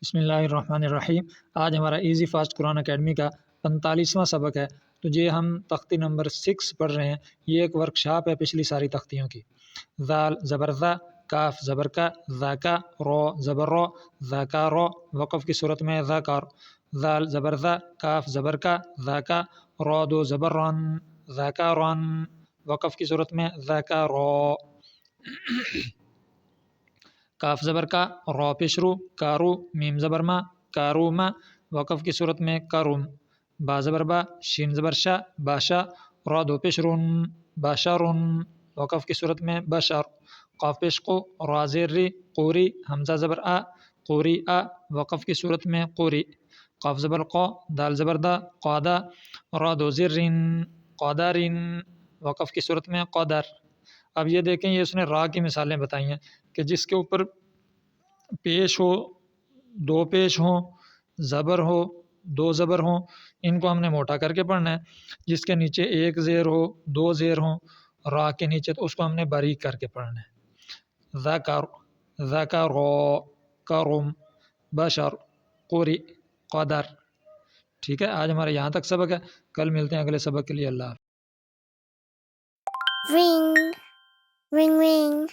بسم اللہ الرحمن الرحیم۔ آج ہمارا ایزی فاسٹ قرآن اکیڈمی کا 45واں سبق ہے۔ تو یہ ہم تختی نمبر 6 پڑھ رہے ہیں۔ یہ ایک ورکشاپ ہے پچھلی ساری تختیوں کی۔ ذال زبر ذا، کاف زبر کا، ذاکا، رو زبر رو، ذاکا رو، وقف کی صورت میں ذاکار، ذال زبر ذا، کاف زبر کا، ذاکا، رو دو زبر رن، ذاکا رن، وقف کی صورت میں ذاکا رو، کاف زبر کا، رو پیشرو، کارو، میم زبر ما، کاروما، وقف کی صورت میں کاروم، با زبر با، شین زبر شا، باشا، رو دو پیشرون، باشارون، وقف کی صورت میں بشر، قاف پیش قو، را زیر ری، قوری، حمزہ زبر آ، قوری آ، وقف کی صورت میں قوری، قاف زبر قو، دال زبر دا، قادا، را دو زیر رین، قادارین، وقف کی صورت میں قادر۔ اب یہ دیکھیں، یہ اس نے را کی مثالیں بتائی ہیں کہ جس کے اوپر پیش ہو، دو پیش ہوں، زبر ہو، دو زبر ہوں، ان کو ہم نے موٹا کر کے پڑھنا ہے۔ جس کے نیچے ایک زیر ہو، دو زیر ہوں را کے نیچے، تو اس کو ہم نے باریک کر کے پڑھنا ہے۔ ذکر، ذکرو، کرم، بشر، قری، قدر۔ ٹھیک ہے، آج ہمارا یہاں تک سبق ہے۔ کل ملتے ہیں اگلے سبق کے لیے۔ اللہ حافظ۔ Ring, ring, ring.